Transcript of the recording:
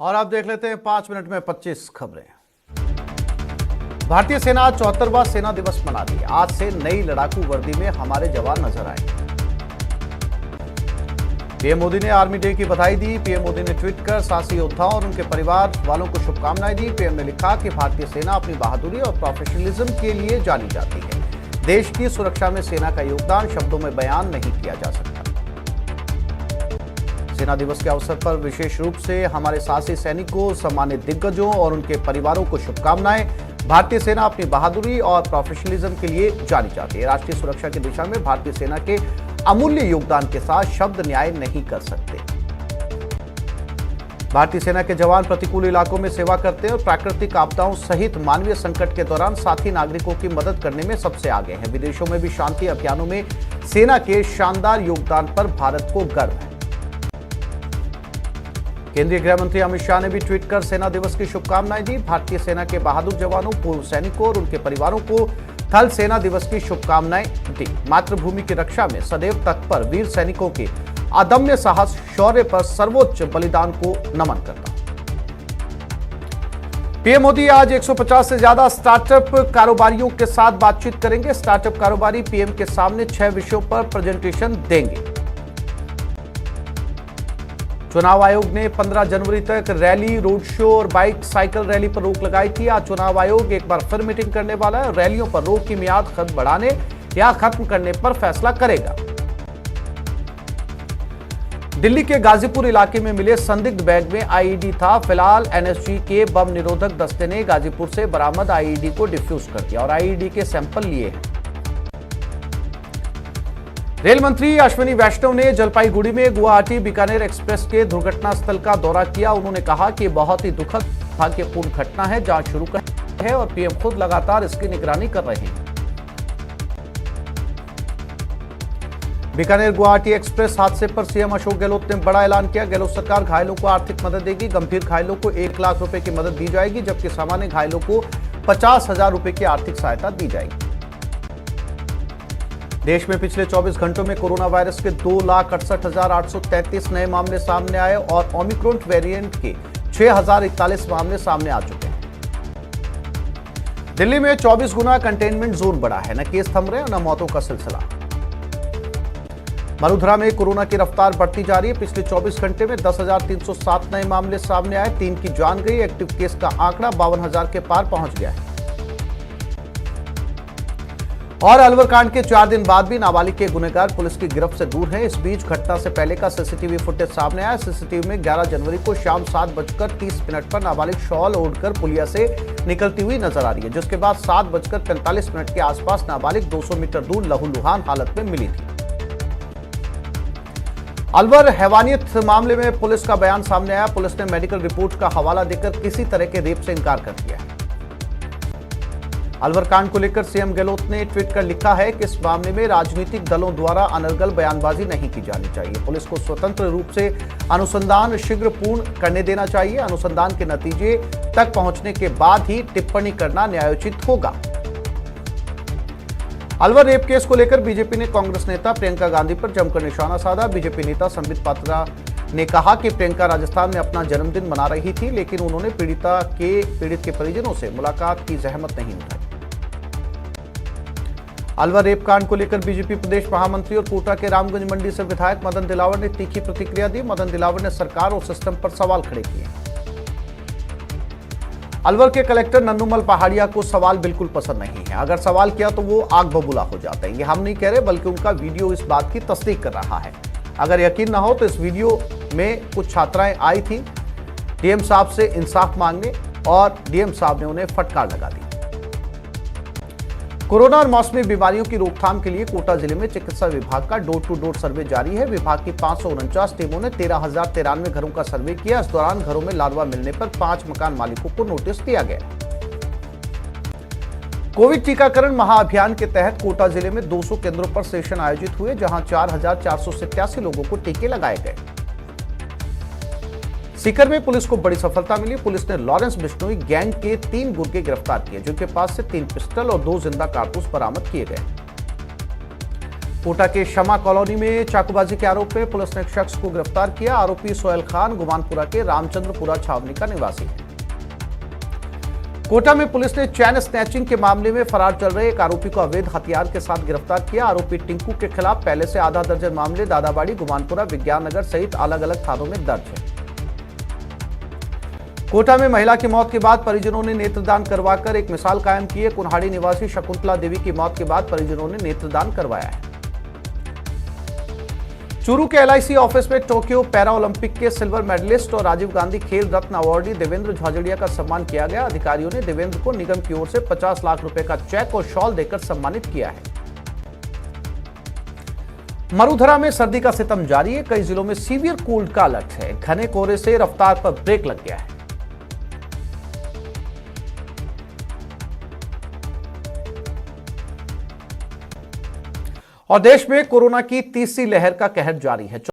और आप देख लेते हैं 5 मिनट में 25 खबरें। भारतीय सेना 74वां सेना दिवस मना रही है। आज से नई लड़ाकू वर्दी में हमारे जवान नजर आए। पीएम मोदी ने आर्मी डे की बधाई दी। पीएम मोदी ने ट्वीट कर साहसी योद्धाओं और उनके परिवार वालों को शुभकामनाएं दी। पीएम ने लिखा कि भारतीय सेना अपनी बहादुरी और प्रोफेशनलिज्म के लिए जानी जाती है। देश की सुरक्षा में सेना का योगदान शब्दों में बयान नहीं किया जा सकता। सेना दिवस के अवसर पर विशेष रूप से हमारे साहसी सैनिकों, सम्मानित दिग्गजों और उनके परिवारों को शुभकामनाएं। भारतीय सेना अपनी बहादुरी और प्रोफेशनलिज्म के लिए जानी जाती है। राष्ट्रीय सुरक्षा की दिशा में भारतीय सेना के अमूल्य योगदान के साथ शब्द न्याय नहीं कर सकते। भारतीय सेना के जवान प्रतिकूल इलाकों में सेवा करते हैं और प्राकृतिक आपदाओं सहित मानवीय संकट के दौरान साथी नागरिकों की मदद करने में सबसे आगे हैं। विदेशों में भी शांति अभियानों में सेना के शानदार योगदान पर भारत को गर्व है। केंद्रीय गृह मंत्री अमित शाह ने भी ट्वीट कर सेना दिवस की शुभकामनाएं दी। भारतीय सेना के बहादुर जवानों, पूर्व सैनिकों और उनके परिवारों को थल सेना दिवस की शुभकामनाएं दी। मातृभूमि की रक्षा में सदैव तत्पर वीर सैनिकों के अदम्य साहस, शौर्य पर सर्वोच्च बलिदान को नमन करता हूं। पीएम मोदी आज 150 से ज्यादा स्टार्टअप कारोबारियों के साथ बातचीत करेंगे। स्टार्टअप कारोबारी पीएम के सामने 6 विषयों पर प्रेजेंटेशन देंगे। चुनाव आयोग ने 15 जनवरी तक रैली, रोड शो और बाइक साइकिल रैली पर रोक लगाई थी। आज चुनाव आयोग एक बार फिर मीटिंग करने वाला है। रैलियों पर रोक की मियाद खत्म बढ़ाने या खत्म करने पर फैसला करेगा। दिल्ली के गाजीपुर इलाके में मिले संदिग्ध बैग में आईईडी था। फिलहाल एनएसजी के बम निरोधक दस्ते ने गाजीपुर से बरामद आईईडी को डिफ्यूज कर दिया और आईईडी के सैंपल लिए हैं। रेल मंत्री अश्विनी वैष्णव ने जलपाईगुड़ी में गुवाहाटी बीकानेर एक्सप्रेस के दुर्घटना स्थल का दौरा किया। उन्होंने कहा कि बहुत ही दुखद, दुर्भाग्यपूर्ण घटना है। जांच शुरू कर है और पीएम खुद लगातार इसकी निगरानी कर रहे हैं। बीकानेर गुवाहाटी एक्सप्रेस हादसे पर सीएम अशोक गहलोत ने बड़ा ऐलान किया। गहलोत सरकार घायलों को आर्थिक मदद देगी। गंभीर घायलों को 1 लाख रुपए की मदद दी जाएगी, जबकि सामान्य घायलों को 50,000 रुपए की आर्थिक सहायता दी जाएगी। देश में पिछले 24 घंटों में कोरोना वायरस के 2,68,833 नए मामले सामने आए और ओमिक्रॉन वेरिएंट के 6,041 मामले सामने आ चुके हैं। दिल्ली में 24 गुना कंटेनमेंट जोन बढ़ा है। न केस थम रहे हैं, न मौतों का सिलसिला। मरुधरा में कोरोना की रफ्तार बढ़ती जा रही है। पिछले 24 घंटे में 10,307 नए मामले सामने आए। 3 की जान गई। एक्टिव केस का आंकड़ा 52,000 के पार पहुंच गया है। और अलवर कांड के 4 दिन बाद भी नाबालिग के गुनहगार पुलिस की गिरफ्त से दूर हैं। इस बीच घटना से पहले का सीसीटीवी फुटेज सामने आया। सीसीटीवी में 11 जनवरी को शाम 7:30 पर नाबालिग शॉल ओढ़कर पुलिया से निकलती हुई नजर आ रही है, जिसके बाद 7:45 के आसपास नाबालिग 200 मीटर दूर लहूलुहान हालत में मिली थी। अलवर हैवानियत मामले में पुलिस का बयान सामने आया। पुलिस ने मेडिकल रिपोर्ट का हवाला देकर किसी तरह के रेप से इनकार कर दिया है। अलवर कांड को लेकर सीएम गहलोत ने ट्वीट कर लिखा है कि इस मामले में राजनीतिक दलों द्वारा अनर्गल बयानबाजी नहीं की जानी चाहिए। पुलिस को स्वतंत्र रूप से अनुसंधान शीघ्र पूर्ण करने देना चाहिए। अनुसंधान के नतीजे तक पहुंचने के बाद ही टिप्पणी करना न्यायोचित होगा। अलवर रेप केस को लेकर बीजेपी ने कांग्रेस नेता प्रियंका गांधी पर जमकर निशाना साधा। बीजेपी नेता संबित पात्रा ने कहा कि प्रियंका राजस्थान में अपना जन्मदिन मना रही थी, लेकिन उन्होंने पीड़ित के परिजनों से मुलाकात की जहमत नहीं उठाई। अलवर रेप कांड को लेकर बीजेपी प्रदेश महामंत्री और कोटा के रामगंज मंडी से विधायक मदन दिलावर ने तीखी प्रतिक्रिया दी। मदन दिलावर ने सरकार और सिस्टम पर सवाल खड़े किए। अलवर के कलेक्टर नन्नूमल पहाड़िया को सवाल बिल्कुल पसंद नहीं है। अगर सवाल किया तो वो आग बबूला हो जाते हैं। ये हम नहीं कह रहे, बल्कि उनका वीडियो इस बात की तस्दीक कर रहा है। अगर यकीन ना हो तो इस वीडियो में कुछ छात्राएं आई थी डीएम साहब से इंसाफ मांगने, और डीएम साहब ने उन्हें फटकार लगा दी। कोरोना और मौसमी बीमारियों की रोकथाम के लिए कोटा जिले में चिकित्सा विभाग का डोर टू डोर सर्वे जारी है। विभाग की 549 टीमों ने 13,093 घरों का सर्वे किया। इस दौरान घरों में लार्वा मिलने पर 5 मकान मालिकों को नोटिस दिया गया। कोविड टीकाकरण महाअभियान के तहत कोटा जिले में 200 केंद्रों पर सेशन आयोजित हुए, जहां 4,487 लोगों को टीके लगाए गए। सीकर में पुलिस को बड़ी सफलता मिली। पुलिस ने लॉरेंस बिश्नोई गैंग के 3 गुर्गे गिरफ्तार किए, जिनके पास से 3 पिस्टल और 2 जिंदा कारतूस बरामद किए गए। कोटा के शमा कॉलोनी में चाकूबाजी के आरोप में पुलिस ने एक शख्स को गिरफ्तार किया। आरोपी सोहेल खान गुमानपुरा के रामचंद्रपुरा छावनी का निवासी है। कोटा में पुलिस ने चैन स्नैचिंग के मामले में फरार चल रहे एक आरोपी को अवैध हथियार के साथ गिरफ्तार किया। आरोपी टिंकू के खिलाफ पहले से आधा दर्जन मामले दादाबाड़ी, गुमानपुरा, विज्ञान नगर सहित अलग अलग थानों में दर्ज है। कोटा में महिला की मौत के बाद परिजनों ने नेत्रदान करवाकर एक मिसाल कायम की है। कुन्हाड़ी निवासी शकुंतला देवी की मौत के बाद परिजनों ने नेत्रदान करवाया है। चूरू के एलआईसी ऑफिस में टोक्यो पैरा ओलंपिक के सिल्वर मेडलिस्ट और राजीव गांधी खेल रत्न अवार्डी देवेंद्र झाझड़िया का सम्मान किया गया। अधिकारियों ने देवेंद्र को निगम की ओर से 50 लाख रुपए का चेक और शॉल देकर सम्मानित किया है। मरुधरा में सर्दी का सितम जारी है। कई जिलों में सीवियर कोल्ड का अलर्ट है। घने कोहरे से रफ्तार पर ब्रेक लग गया है। और देश में कोरोना की तीसरी लहर का कहर जारी है।